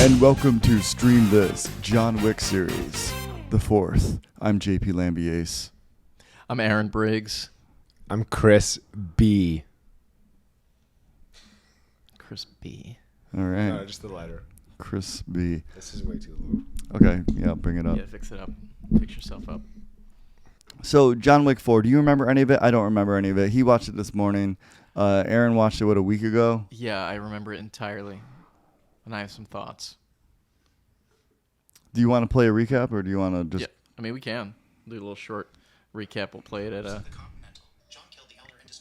And welcome to Stream This, John Wick series, the fourth. I'm JP Lambiase. I'm Aaron Briggs. I'm Chris B. Chris B. All right. No, just the letter. Chris B. This is way too low. Okay, yeah, bring it up. Yeah, fix it up. Fix yourself up. So, John Wick 4, do you remember any of it? I don't remember any of it. He watched it this morning. Aaron watched it, a week ago? Yeah, I remember it entirely. And I have some thoughts. Do you want to play a recap, or do you want to just... Yeah, I mean, we can. Do a little short recap. We'll play it at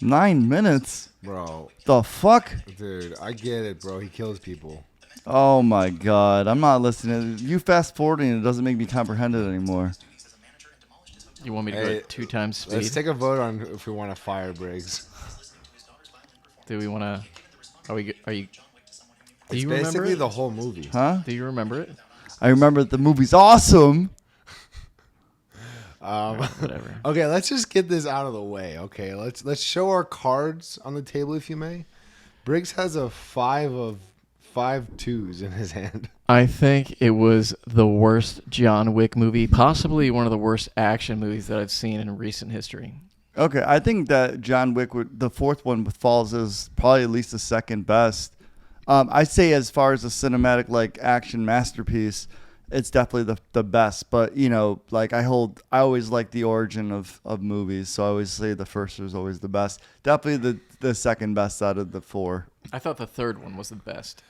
9 minutes? Bro. The fuck? Dude, I get it, bro. He kills people. Oh my god, I'm not listening. You fast forwarding it doesn't make me comprehend it anymore. You want me to go at 2 times speed? Let's take a vote on if we want to fire Briggs. Do we want to... Do you It's remember basically it? the whole movie. Huh? Do you remember it? I remember the movie's awesome. Whatever. Okay, let's just get this out of the way. Okay, let's show our cards on the table, if you may. Briggs has a 5 of 5 twos in his hand. I think it was the worst John Wick movie, possibly one of the worst action movies that I've seen in recent history. Okay, I think that John Wick, the fourth one falls as probably at least the second best. I'd say as far as a cinematic action masterpiece, it's definitely the best. But I always like the origin of movies, so I always say the first is always the best. Definitely the second best out of the 4. I thought the third one was the best.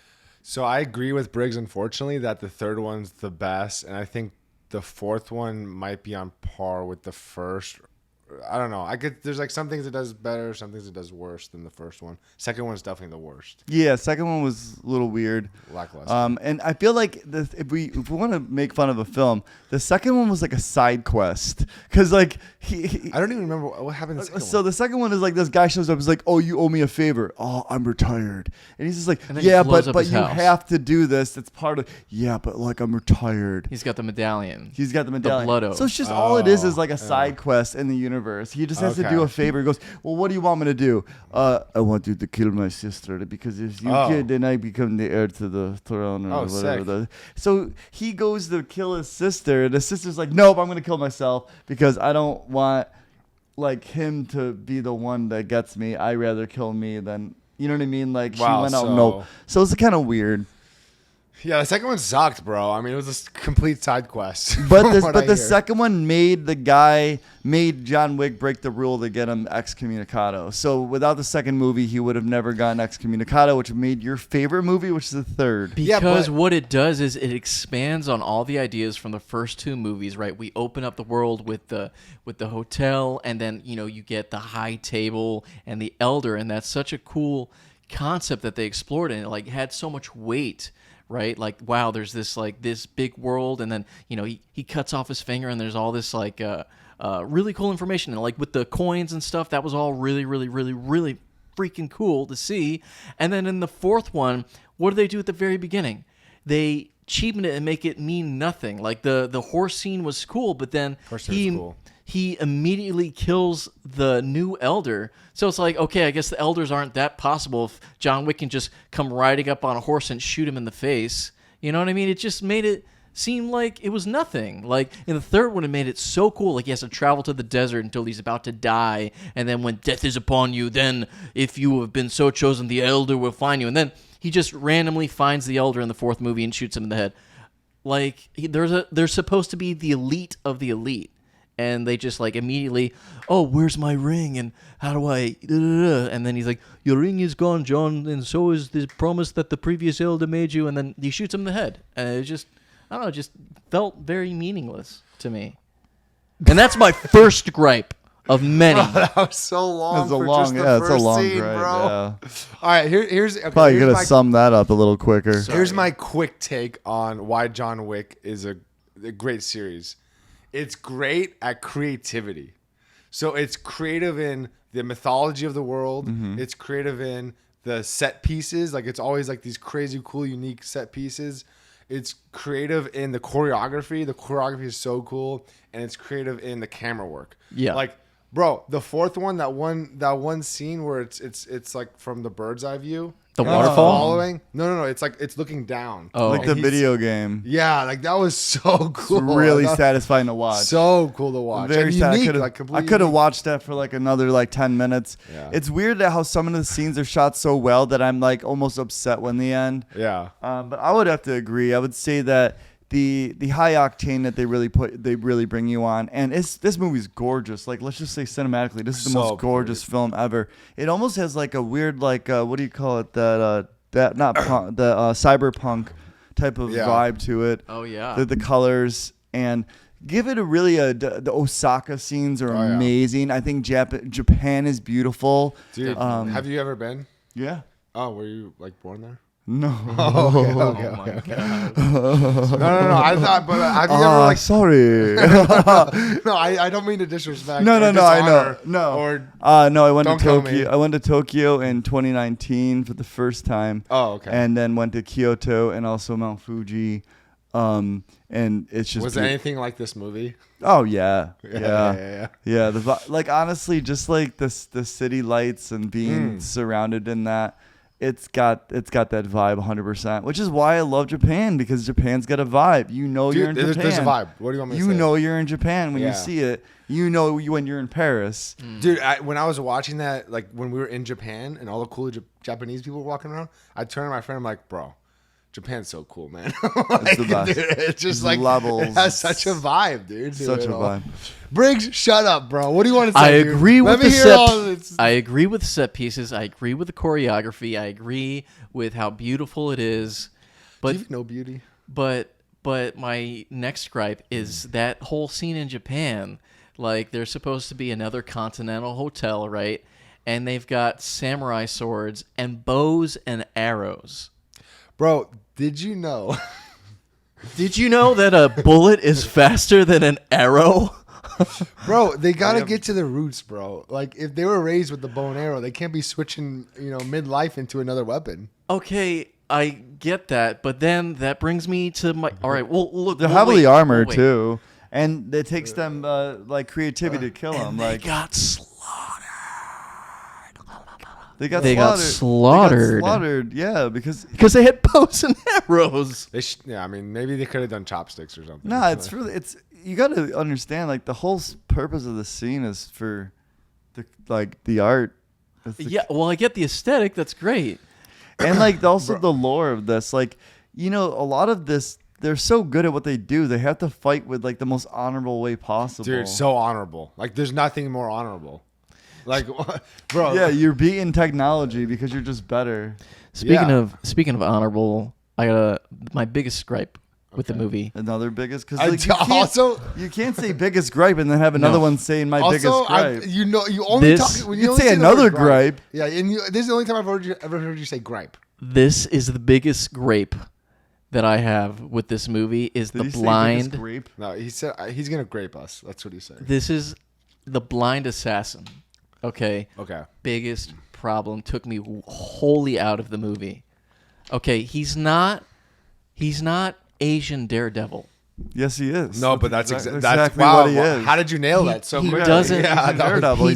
So I agree with Briggs, unfortunately, that the third one's the best, and I think the fourth one might be on par with the first. I don't know. There's some things it does better, some things it does worse than the first one. Second one's definitely the worst. Yeah, second one was a little weird. Lackluster. And I feel like if we want to make fun of a film, the second one was like a side quest because I don't even remember what happened. In the second so one. the second one is like this guy shows up, is like, oh, you owe me a favor. Oh, I'm retired, and he's just like, And then he yeah, blows but up his you house. have to do this. It's part of but I'm retired. He's got the medallion. He's got the medallion. blood oath. So it's just all it is like a side quest in the universe. He just has to do a favor. He goes, well, what do you want me to do? I want you to kill my sister because if you kill, then I become the heir to the throne or whatever. So he goes to kill his sister, and the sister's like, nope, I'm going to kill myself because I don't want him to be the one that gets me. I'd rather kill me than, you know what I mean? She went out, no. So it's kind of weird. Yeah, the second one sucked, bro. I mean, it was a complete side quest. But the second one made John Wick break the rule to get him excommunicado. So without the second movie, he would have never gotten excommunicado, which made your favorite movie, which is the third. Because what it does is it expands on all the ideas from the first 2 movies, right? We open up the world with the hotel, and then you get the high table and the elder, and that's such a cool concept that they explored, and it had so much weight. Right, wow, there's this this big world, and then he cuts off his finger, and there's all this really cool information, and with the coins and stuff, that was all really, really, really, really freaking cool to see. And then in the fourth one, what do they do at the very beginning? They cheapen it and make it mean nothing. The horse scene was cool, but then he immediately kills the new elder. So it's okay, I guess the elders aren't that possible if John Wick can just come riding up on a horse and shoot him in the face. You know what I mean? It just made it seem like it was nothing. In the third one, it made it so cool. He has to travel to the desert until he's about to die. And then when death is upon you, then if you have been so chosen, the elder will find you. And then he just randomly finds the elder in the fourth movie and shoots him in the head. They're supposed to be the elite of the elite. And they just immediately, oh, where's my ring? And how do I? And then he's like, your ring is gone, John, and so is the promise that the previous elder made you. And then he shoots him in the head. And it just, I don't know, just felt very meaningless to me. And that's my first gripe of many. Bro, that was so long. It's a long, it's a long scene, gripe, bro. yeah. All right, here's Probably gonna sum that up a little quicker. Here's my quick take on why John Wick is a great series. It's great at creativity. So it's creative in the mythology of the world. Mm-hmm. It's creative in the set pieces. It's always these crazy, cool, unique set pieces. It's creative in the choreography. The choreography is so cool. And it's creative in the camera work. Yeah. Bro, the fourth one, that one scene where it's like from the bird's eye view. The waterfall? Following? No. It's like it's looking down. Oh. Like the video game. Yeah, like that was so cool. It's really satisfying to watch. So cool to watch. Very sad. Unique, I could have watched that for like another like 10 minutes. Yeah. It's weird that how some of the scenes are shot so well that I'm like almost upset when the end. Yeah. But I would have to agree. I would say that the high octane that they really bring you on, and this movie's gorgeous. Like, let's just say cinematically, this is the most gorgeous film ever. It almost has like a weird like what do you call it, that not punk, the cyberpunk type of vibe to it. Oh yeah. The colors, and give it the Osaka scenes are amazing. I think Japan is beautiful. Dude, have you ever been? Yeah. Oh, were you like born there? No. Oh, okay. My God. No. I thought, but have you ever like? Sorry. No, I don't mean to disrespect. No. I know. No, I went to Don't kill me. Tokyo. I went to Tokyo in 2019 for the first time. Oh, okay. And then went to Kyoto and also Mount Fuji. And it's just was it anything like this movie? Oh yeah. Yeah. Like honestly, just like the city lights and being surrounded in that. It's got that vibe 100%, which is why I love Japan, because Japan's got a vibe. You know, you're in Japan. There's a vibe. What do you want me to say? You know you're in Japan when you see it. You know when you're in Paris. Dude, when I was watching that, like when we were in Japan and all the cool Japanese people were walking around, I turned to my friend, I'm like, bro, Japan's so cool, man. Like, It's the best. Dude, it's just like levels. It has such a vibe, dude. Such a vibe. Briggs, shut up, bro. What do you want to say? I agree with the set. I agree with set pieces. I agree with the choreography. I agree with how beautiful it is. But Do you even know beauty? But my next gripe is that whole scene in Japan. Like, there's supposed to be another continental hotel, right? And they've got samurai swords and bows and arrows. Bro, did you know? Did you know that a bullet is faster than an arrow? Bro, they gotta get to the roots, bro. Like, if they were raised with the bow and arrow, they can't be switching, mid-life into another weapon. Okay, I get that, but then that brings me to my. All right, well, look, They're heavily armored too, and it takes them like creativity to kill them. They got slaughtered. They got slaughtered. Yeah, because they had bows and arrows. I mean, maybe they could have done chopsticks or something. No, it's you got to understand, like, the whole purpose of the scene is for the art. Yeah, well, I get the aesthetic. That's great. And like also the lore of this, like, a lot of this, they're so good at what they do. They have to fight with like the most honorable way possible. Dude, so honorable. Like, there's nothing more honorable. Like, bro. Yeah, you're beating technology because you're just better. Speaking of honorable, I got my biggest gripe with the movie. Another biggest, because you can't say biggest gripe and then have another one saying my biggest gripe. You only talk when you say another gripe. Yeah, and this is the only time I've ever heard you say gripe. This is the biggest gripe that I have with this movie is the blind. Grape? No, he said he's gonna grape us. That's what he said. This is the blind assassin. Okay. Biggest problem, took me wholly out of the movie. Okay, he's not Asian Daredevil. Yes, he is. No, but that's exactly wow, what he is. How did you nail that so quickly? Doesn't. Yeah, Daredevil.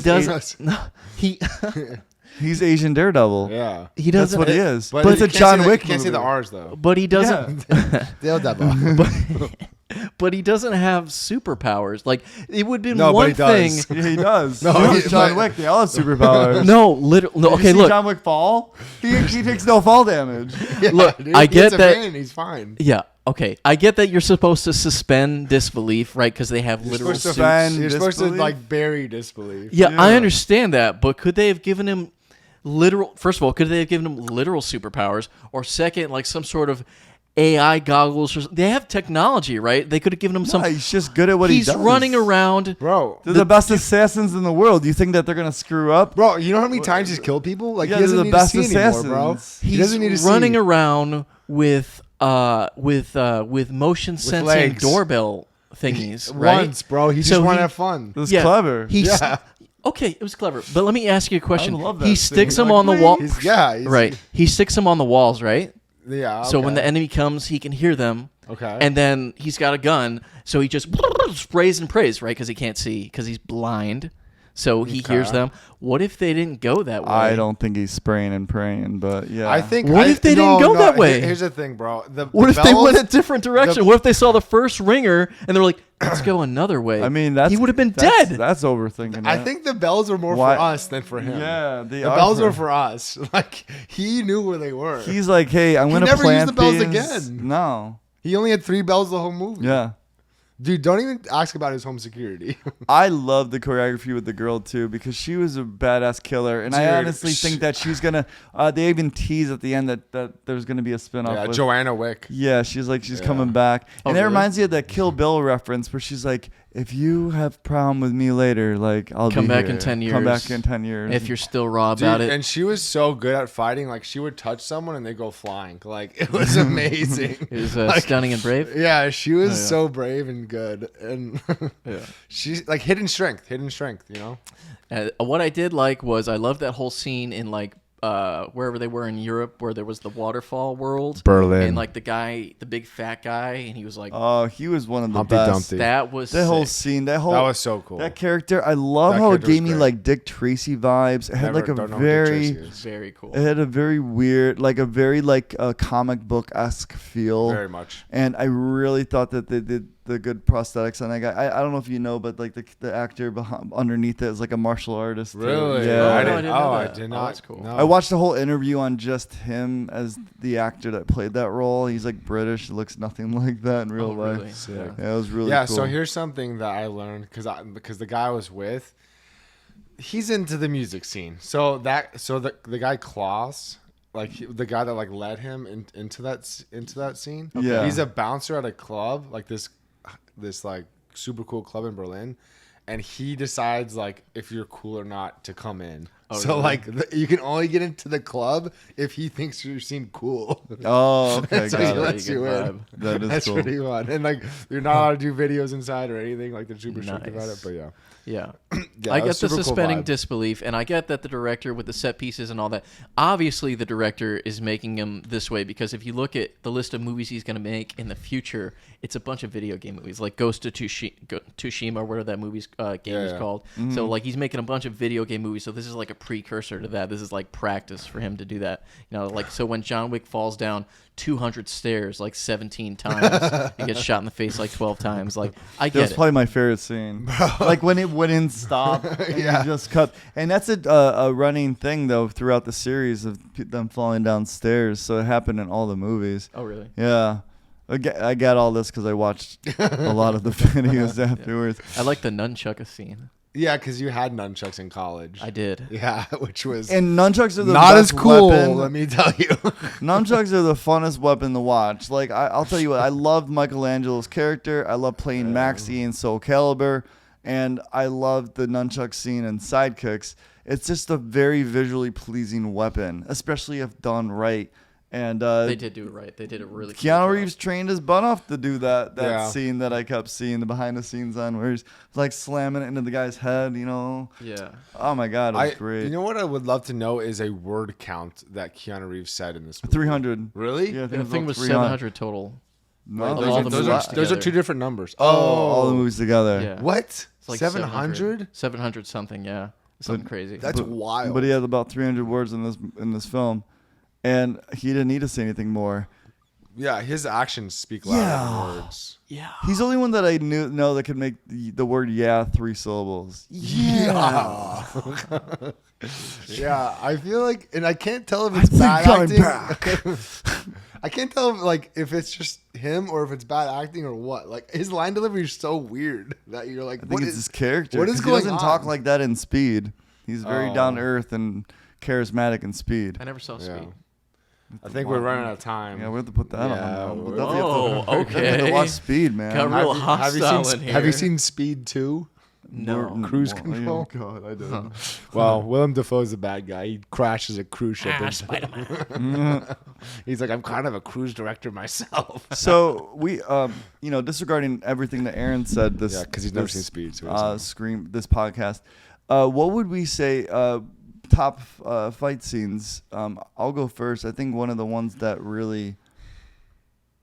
He's Asian Daredevil. Yeah, he doesn't. That's what he is. But it's a John Wick. You can't say the R's though. But he doesn't. Daredevil. But he doesn't have superpowers. Like, it would have been one thing. Yeah, he does. No, John Wick. They all have superpowers. No, literally. No, okay, look. John Wick fall. He takes no fall damage. Yeah, look, dude, I get that. And he's fine. Yeah. Okay, I get that you're supposed to suspend disbelief, right? Because they have literal suits. You're supposed to like bury disbelief. Yeah, I understand that, but could they have given him literal? First of all, could they have given him literal superpowers, or second, like some sort of AI goggles? They have technology, right? They could have given him some. He's just good at what he does. He's running around, bro. They're the best assassins in the world. Do you think that they're gonna screw up, bro? You know how many times he's killed people? Like, yeah, he doesn't they're the need best to see assassins. anymore, bro. He's doesn't need to running see. around with motion sensing legs. doorbell thingies, right? Once, bro. He just wanted to have fun. It was clever. Okay, it was clever. But let me ask you a question. I love that he sticks them on the wall. Right. He sticks them on the walls, right? Yeah. Okay. So when the enemy comes, he can hear them. Okay. And then he's got a gun, so he just sprays and prays, right? Because he can't see, because he's blind. So he hears them. What if they didn't go that way? I don't think he's spraying and praying, but yeah. I think. What if they didn't go that way? Here's the thing, bro. What if they went a different direction? What if they saw the first ringer and they're like, let's go another way? I mean, he would have been dead. That's overthinking. I think the bells were more for us than for him. Yeah, the bells were for us. Like he knew where they were. He's like, hey, I'm gonna never plant used the bells these. again. No, he only had 3 bells the whole movie. Yeah. Dude, don't even ask about his home security. I love the choreography with the girl too because she was a badass killer, and I honestly think that she's gonna. They even tease at the end that there's gonna be a spinoff. Yeah, with, Joanna Wick. Yeah, she's coming back, and it reminds me of that Kill Bill reference where she's like, "If you have problem with me later, like I'll come back here. in 10 years. Come back in 10 years if you're still raw about it." And she was so good at fighting. Like she would touch someone and they go flying. Like it was amazing. It was stunning and brave. Yeah, she was so brave and good, and she's like hidden strength. You know. What I did like was I loved that whole scene in like wherever they were in Europe, where there was the waterfall world, Berlin, and like the big fat guy, and he was like, oh, he was one of the Humpty best. Dumpty. That was that whole sick. scene. That was so cool. That character, I love how it gave me like Dick Tracy vibes. It had like a very cool. It had a very weird, like a very like comic book esque feel. Very much. And I really thought that they did the good prosthetics on that guy. I don't know if you know, but like the actor underneath it is like a martial artist. Really? Too. Yeah. I didn't know that. I did not. Oh, that's cool. No. I watched the whole interview on just him as the actor that played that role. He's like British, looks nothing like that in real life. Really? Yeah, it was really cool. So here's something that I learned because the guy I was with, he's into the music scene. So the guy Klaus, like the guy that like led him into that scene. Yeah. He's a bouncer at a club, like this like super cool club in Berlin, and he decides like if you're cool or not to come in. Oh, so really? Like you can only get into the club if he thinks you seem cool. Oh, okay. So he lets you in. That's cool. pretty fun. And like you're not allowed to do videos inside or anything. Like they're super strict about it. But yeah, I get the suspending disbelief, and I get that the director with the set pieces and all that. Obviously, the director is making him this way because if you look at the list of movies he's going to make in the future, it's a bunch of video game movies, like Ghost of Tsushima, or whatever that game is called. Mm-hmm. So like he's making a bunch of video game movies. So this is like a precursor to that. This is like practice for him to do that. You know, like so when John Wick falls down 200 stairs like 17 times, he gets shot in the face like 12 times. Like I get it. That's probably my favorite scene. Like when it wouldn't stop. And you just cut. And that's a running thing though throughout the series of them falling down stairs. So it happened in all the movies. Oh really? Yeah. I got all this because I watched a lot of the videos afterwards. I like the nunchuck scene. Yeah, because you had nunchucks in college. I did. Yeah, which was and nunchucks are the not best as cool. Weapon. Let me tell you, nunchucks are the funnest weapon to watch. Like I'll tell you what, I loved Michelangelo's character. I love playing Maxie in Soul Calibur, and I love the nunchuck scene in Sidekicks. It's just a very visually pleasing weapon, especially if done right. And they did do it right. They did it really. Keanu Reeves trained his butt off to do that scene that I kept seeing, the behind the scenes on where he's like slamming it into the guy's head, you know. Yeah. Oh my God, it was great. You know what I would love to know is a word count that Keanu Reeves said in this movie. 300. Really? Yeah, I think it was 700 total. No, those are two different numbers. Oh, all the movies together. Yeah. What? It's like 700? 700 something. Yeah. Something crazy. That's wild. But he had about 300 words in this film. And he didn't need to say anything more. Yeah, his actions speak louder than words. Yeah. He's the only one that I know that could make the word 3 syllables. Yeah. Yeah, I feel like, and I can't tell if it's bad acting. I can't tell if it's just him or if it's bad acting or what. Like his line delivery is so weird that you're like, I think it's his character. What is going on? He doesn't talk like that in Speed. He's very down to earth and charismatic in Speed. I never saw Speed. I think we're running out of time. Yeah, we have to put that on. We'll okay. have to watch Speed, man. Got real hostile in here. Have you seen Speed 2? No. Cruise Control? Oh, God, I didn't. Well, Willem Dafoe's the bad guy. He crashes a cruise ship. Spider-Man. He's like, I'm kind of a cruise director myself. So we, disregarding everything that Aaron said, this because he's never seen Speed. So this podcast. What would we say? Top fight scenes. I'll go first. I think one of the ones that really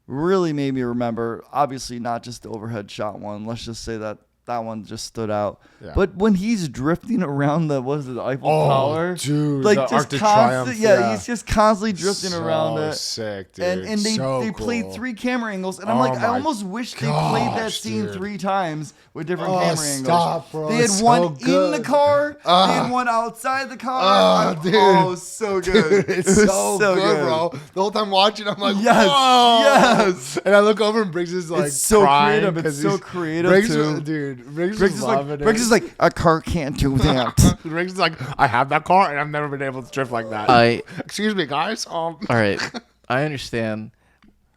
made me remember, obviously not just the overhead shot one. Let's just say that that one just stood out. Yeah. But when he's drifting around the Eiffel Tower, dude, like the just Arc de constant, Triumph, he's just constantly drifting around it. Sick, dude. And they played 3 camera angles, and I'm like, I almost wish they played that scene 3 times with different camera angles. Bro, they had one in the car, they had one outside the car. Dude. Oh, so good. Dude, it's so good, bro. The whole time watching, I'm like, whoa. Yes. And I look over and Briggs is like, it's so crying creative. It's so creative Briggs, too. Dude, Briggs is like, a car can't do that. Briggs is like, I have that car and I've never been able to drift like that. Excuse me, guys. All right, I understand.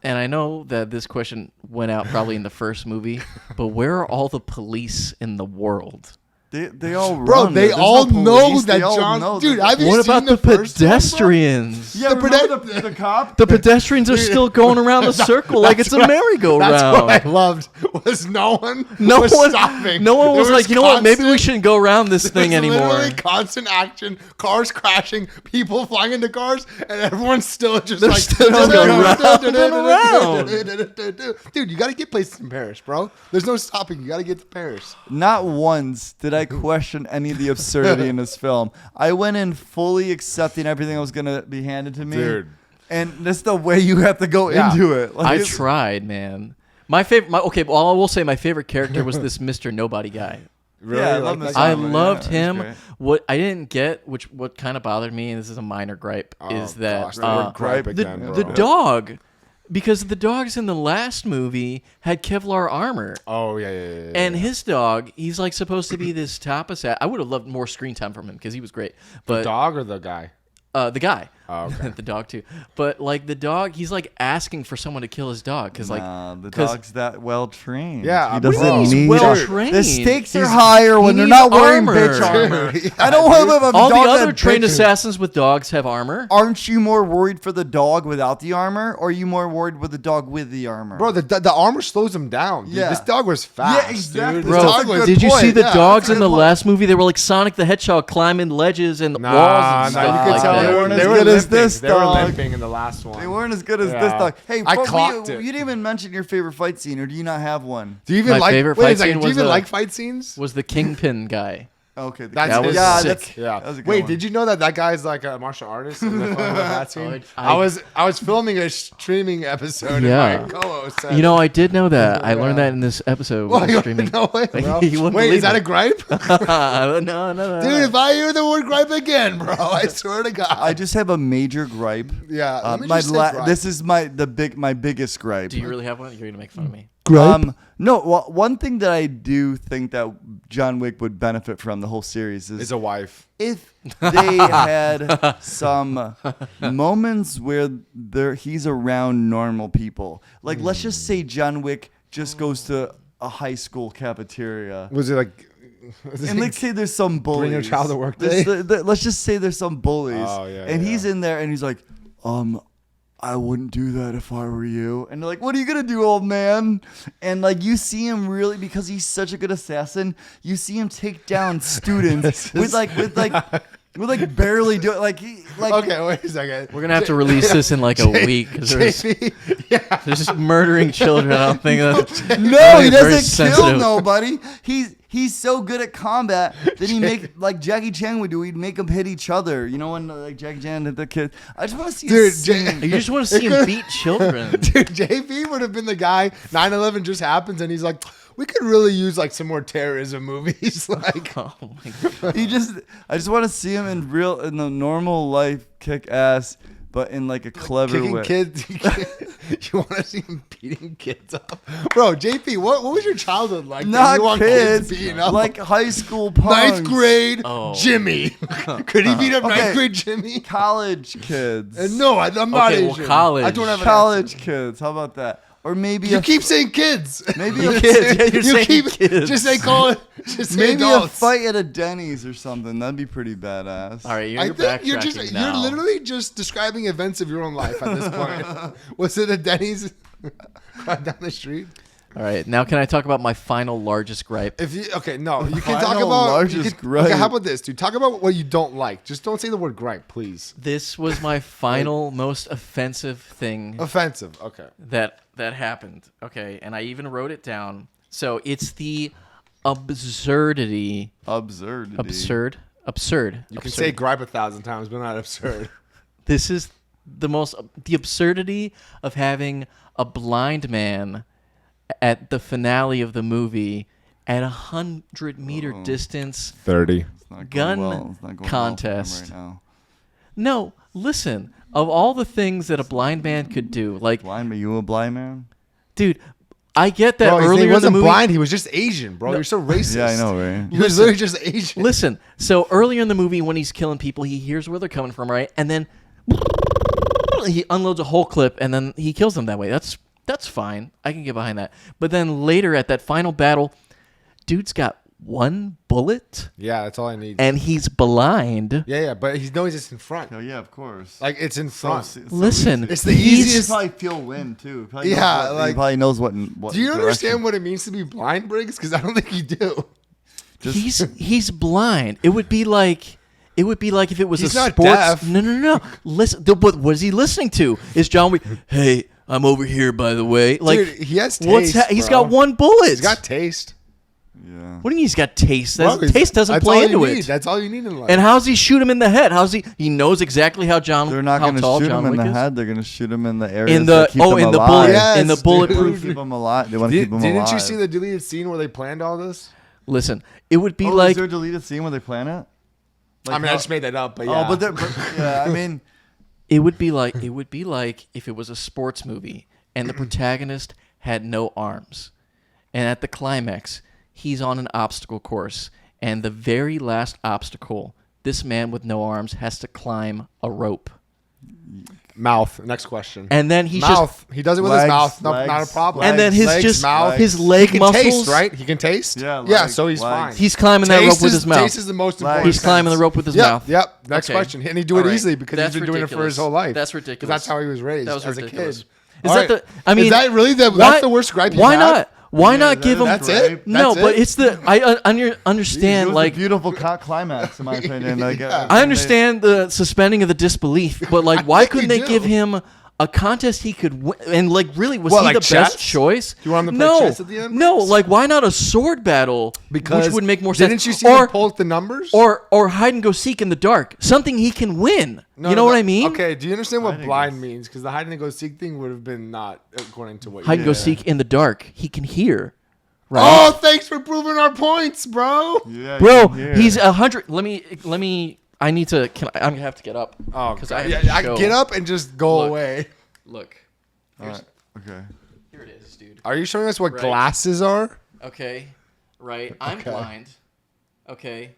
And I know that this question went out probably in the first movie, but where are all the police in the world? They all run. Bro, they all know that John. Dude, have you what seen about the pedestrians? Yeah, the cop. The pedestrians are still going around the circle like it's a merry-go-round. That's what I loved. Was no one stopping. No one was like, you know what? Maybe we shouldn't go around this thing anymore. Literally constant action, cars crashing, people flying into cars, and everyone's still just going around. Dude, you got to get places in Paris, bro. There's no stopping. You got to get to Paris. Not once did I question any of the absurdity in this film. I went in fully accepting everything that was going to be handed to me. Dude. And that's the way you have to go into it. Like, I tried, man. My favorite, I will say my favorite character was this Mr. Nobody guy. Really? Yeah, I loved him. What I didn't get, what kind of bothered me, and this is a minor gripe, is that the dog. Because the dogs in the last movie had Kevlar armor. Oh, yeah. And his dog, he's like supposed to be this tapas. I would have loved more screen time from him because he was great. But the dog or the guy? The guy. Oh, okay. The dog too. But like the dog, he's like asking for someone to kill his dog because the dog's that well trained. Yeah, he doesn't need well trained. The stakes are higher when they're not wearing bitch armor. I don't want to live all the other trained assassins with dogs have armor. Aren't you more worried for the dog without the armor, or are you more worried with the dog with the armor? Bro, the armor slows him down. Dude. Yeah, this dog was fast. Yeah, exactly. Dude. Bro, did you see the dogs in the last movie? They were like Sonic the Hedgehog climbing ledges and walls and stuff. You could tell they weren't as good as this dog. They were dog. limping in the last one. They weren't as good as this dog. Hey, I clocked it. You didn't even mention your favorite fight scene, or do you not have one? Do you even My favorite fight scene do you even like fight scenes? Was the Kingpin guy. Okay, that was sick. That was a good one. Did you know that guy's like a martial artist? In the that scene? I was filming a streaming episode. Yeah. And my co-host said, I did know that. I learned that in this episode. Streaming. No way, bro. Wait, is that a gripe? No. Dude, if I hear the word gripe again, bro, I swear to God. I just have a major gripe. Yeah. This is my biggest gripe. Do you really have one? You're gonna make fun of me. No. Well, one thing that I do think that John Wick would benefit from the whole series is a wife. If they had some moments where he's around normal people, like let's just say John Wick just goes to a high school cafeteria. Was it like? And let's say there's some bullies. Bring your child to work day. Let's just say there's some bullies. Oh, yeah, and he's in there and he's like, I wouldn't do that if I were you. And they're like, what are you going to do, old man? And like you see him really, because he's such a good assassin, you see him take down students with barely doing Okay, wait a second. We're gonna have to release this in like a week because they're just murdering children. I don't think that. No, he doesn't kill nobody. He's so good at combat that he like Jackie Chan would do. He'd make them hit each other. You know when like Jackie Chan hit the kid. I just want to see. You just want to see him beat children. Dude, JP would have been the guy. 9/11 just happens, and he's like, we could really use like some more terrorism movies. Like, oh my God. I just want to see him in the normal life kick ass, but in like a clever way. Kids, you want to see him beating kids up, bro? JP, what was your childhood like? Not kids beating up, like high school punks. 9th grade Jimmy. Could he beat up 9th grade Jimmy? College kids. No, I'm not Asian. Well, college. I don't have college kids. How about that? Or maybe you keep saying kids. Maybe kids. Yeah, you're saying kids. Just say call it. Just say maybe adults. a fight at a Denny's or something. That'd be pretty badass. All right, I think you're literally just describing events of your own life at this point. Was it a Denny's down the street? All right, now can I talk about my final largest gripe? You can talk about largest gripe. Okay, how about this, dude? Talk about what you don't like. Just don't say the word gripe, please. This was my final most offensive thing. Offensive, okay. That happened, okay, and I even wrote it down. So it's the absurdity. Absurd. You can say gripe 1,000 times, but not absurd. This is the absurdity of having a blind man at the finale of the movie at 100-meter distance. 30. Gun contest. Right now. No, listen. Of all the things that a blind man could do, like blind, are you a blind man? Dude, I get that earlier he wasn't in the movie, blind. He was just Asian, bro. No. You're so racist. Yeah, I know, right? He was literally just Asian. Listen. So earlier in the movie, when he's killing people, he hears where they're coming from, right? And then he unloads a whole clip, and then he kills them that way. That's fine. I can get behind that. But then later at that final battle, dude's got one bullet. Yeah, that's all I need. And he's blind. Yeah, but he knows it's in front. Oh yeah, of course. Like it's in front. Listen, it's the easiest. He probably feel wind too. He probably knows what. Do you understand what it means to be blind, Briggs? Because I don't think you do. He's blind. It would be like if it was He's a not sports. deaf. No. Listen, what is he listening to? Is John Wick? Hey, I'm over here, by the way. Like, dude, he has taste. He's got one bullet. He's got taste. Yeah. What do you mean he's got taste? Bro, taste doesn't play into it. That's all you need in life. And how's he shoot him in the head? He knows exactly how John. They're not going to shoot him in the head. They're going to shoot him in the area. In the bulletproof. Keep him alive. They want to keep him alive. Didn't you see the deleted scene where they planned all this? Listen, it would be like. Is there a deleted scene where they plan it? Like I just made that up, but yeah. Yeah, I mean, it would be like if it was a sports movie and the protagonist had no arms, and at the climax he's on an obstacle course, and the very last obstacle, this man with no arms has to climb a rope. Mouth. Next question. And then he does it with his mouth. No, not a problem. And then his leg muscles. Taste, right? He can taste. Yeah. So he's fine. He's climbing that rope with his mouth. Taste is the most important. He's climbing the rope with his mouth. Yep. Next question. And he do it easily because he's been doing it for his whole life. That's ridiculous. Because that's how he was raised as a kid. Is that really that's the worst gripe? Why not? Why not give him? That's it. No, but it's the I understand. It was like a beautiful climax, in my opinion. I understand the suspending of the disbelief, but like, why couldn't they give him a contest he could win? And like, really, was he the best choice? Do you want him to play chess at the end? No, like, why not a sword battle? Because which would make more sense. Didn't you see him pull the numbers? Or hide and go seek in the dark, something he can win. You know what I mean? Okay, do you understand what blind means? Because the hide and go seek thing would have been not according to what hide and go seek in the dark. He can hear. Right? Oh, thanks for proving our points, bro. Yeah, bro, he's 100. Let me. I need to. I'm gonna have to get up. Oh, because I get up and just go away. Look. All right. Okay. Here it is, dude. Are you showing us what glasses are? Okay. Right. I'm blind. Okay.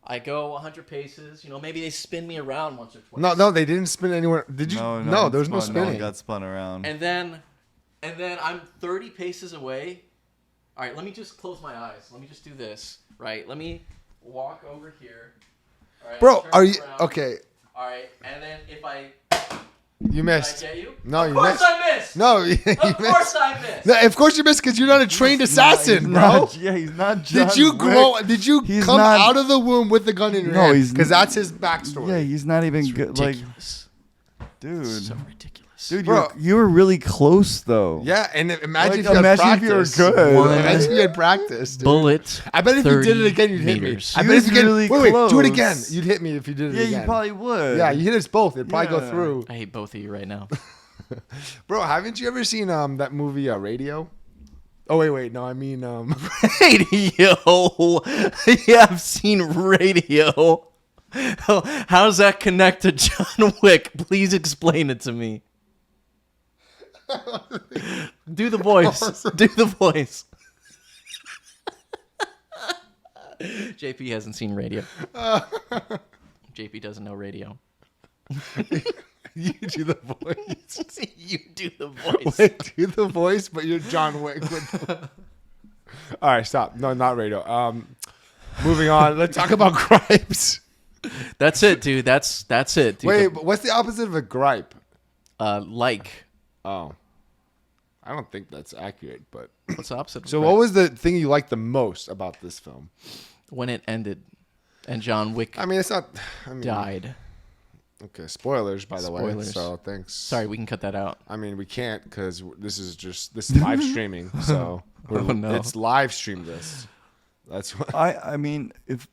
I go 100 paces. You know, maybe they spin me around once or twice. No, they didn't spin anywhere. Did you? No, there was no spinning. No one got spun around. And then I'm 30 paces away. All right, let me just close my eyes. Let me just do this. Right. Let me walk over here. All right, bro, are you okay? All right, and then if I. You missed. Did I get you? No, you missed. Of course I missed. No, of course I missed. No, of course you missed because you're not a trained assassin, bro. He's not. Did you grow? Did you come out of the womb with the gun in your hand? No, because that's his backstory. Yeah, he's not even good. Like, dude, so ridiculous. Dude, you were really close though. Yeah, and imagine if you had practice. You were good. Imagine if you had practice. Dude. Bullet. I bet if you did it again, you'd hit me. I bet if you really wait, do it again. You'd hit me if you did it again. Yeah, you probably would. Yeah, you hit us both. It'd probably go through. I hate both of you right now. Bro, haven't you ever seen that movie Radio? Oh wait, no, I mean Radio. Yeah, I've seen Radio. How does that connect to John Wick? Please explain it to me. Do the voice. Do the voice. JP hasn't seen Radio. JP doesn't know Radio. You do the voice. You do the voice. Wait, do the voice, but you're John Wick. All right, stop. No, not Radio. Moving on. Let's talk about gripes. That's it, dude. That's it. Dude. Wait, but what's the opposite of a gripe? Like. Oh. I don't think that's accurate, but what's the opposite? So what was the thing you liked the most about this film? When it ended and John Wick died. Okay, spoilers by the way. So thanks. Sorry, we can cut that out. I mean, we can't because this is live streaming. So it's live stream this. That's what. I mean, if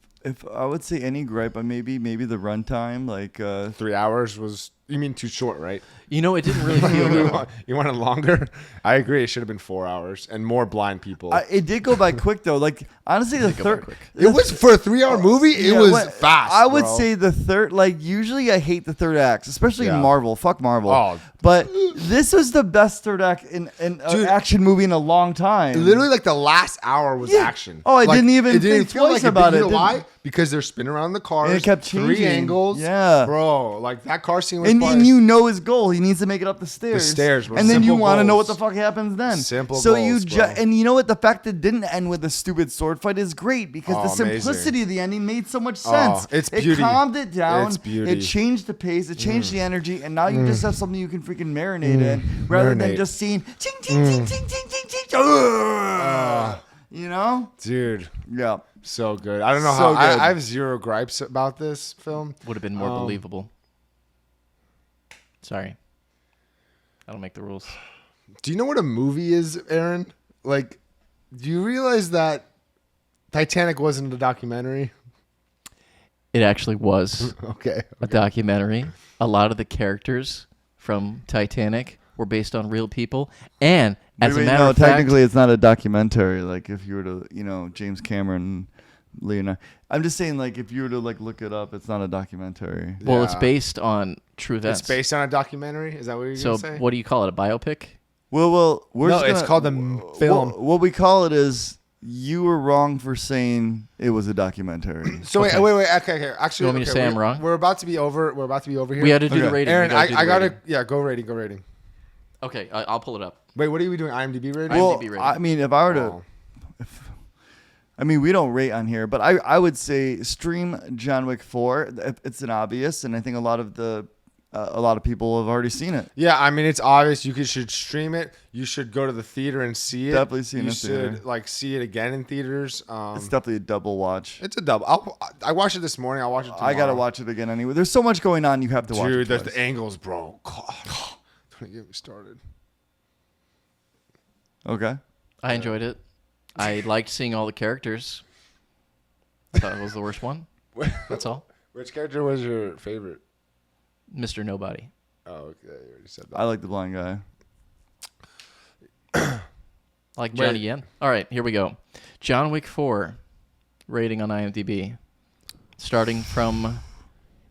I would say any gripe, maybe the runtime, like 3 hours was. You mean too short, right? You know, it didn't really feel. You wanted longer? I agree. It should have been 4 hours and more blind people. It did go by quick though. Like honestly, the third. It was for a 3 hour movie. It was fast. I would say the third. Like usually, I hate the third act, especially in Marvel. Fuck Marvel. Oh. But this was the best third act in an action movie in a long time. Literally, like the last hour was action. Oh, I like, didn't even think twice about it. You know why? Because they're spinning around the cars. And it kept changing. 3 angles. Yeah. Bro, like that car scene was and you know his goal. He needs to make it up the stairs. The stairs, bro. And then you Simple want to know what goals. the fuck happens then. Simple so goals, bro. And you know what? The fact that it didn't end with a stupid sword fight is great because the amazing. simplicity of the ending made so much sense. It's It beauty. calmed it down. It's beauty. It changed the pace. It changed the energy. And now you just have something you can freaking marinate in rather than just seeing ting, ting, ting, ting, ting, ting, ting. You know? Dude. Yeah. So good. I don't know So how. I good. have zero gripes about this film. Would have been more believable. Sorry. I don't make the rules. Do you know what a movie is, Aaron? Like, do you realize that Titanic wasn't a documentary? It actually was Okay. a documentary. A lot of the characters from Titanic were based on real people. And as a matter of fact, technically it's not a documentary. Like if you were to, James Cameron, Leonardo. I'm just saying, like if you were to look it up, it's not a documentary. well, it's Yeah. based on true events. It's based on a documentary? Is that what you're So going to say? what do you call it? A biopic? Well, we're No, just it's gonna- called the film. What we call it is you were wrong for saying it was a documentary. So Okay. wait. Okay. Actually, You want me to say I'm wrong? We're about to be over. We're about to be over here. We had to do Okay. the rating. Aaron, We gotta do I the gotta. rating. Yeah, go rating. Okay, I'll pull it up. Wait, what are we doing? IMDb rating? Well, Well, IMDb rating. I mean, if I were to, Oh. we don't rate on here, but I would say stream John Wick 4. It's an obvious, and I think a lot of people have already seen it. Yeah, I mean it's obvious. You should stream it. You should go to the theater and see it. Definitely see it in You the theater. should see it again in theaters. It's definitely a double watch. It's a double. I watched it this morning. I'll watch it tomorrow. I gotta watch it again anyway. There's so much going on. You have to watch it. Dude, twice. the angles, bro. God, don't get me started. Okay. I enjoyed it. I liked seeing all the characters. I thought it was the worst one. That's all. Which character was your favorite? Mr. Nobody. Oh, okay. You already said that. I like the blind guy. I like Johnny Yen. All right, here we go. John Wick 4 rating on IMDb. Starting from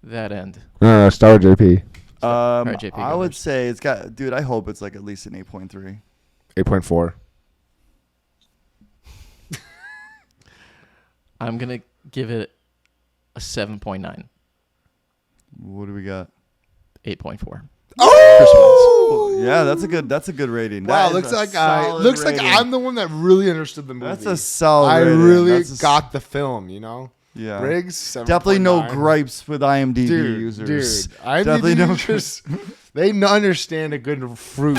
that end. No, Star JP. right, JP, I go would first. say it's got. Dude, I hope it's at least an 8.3. 8.4. I'm going to give it a 7.9. What do we got? 8.4. Oh! Yeah, that's a good rating. Wow, That is looks a like solid looks like rating. I'm the one that really understood the movie. That's a solid. I rating. really That's a got the film, Yeah. Briggs, 7.9. Definitely no gripes with IMDb Dude, users. IMDb Definitely no users, they understand a good fruit.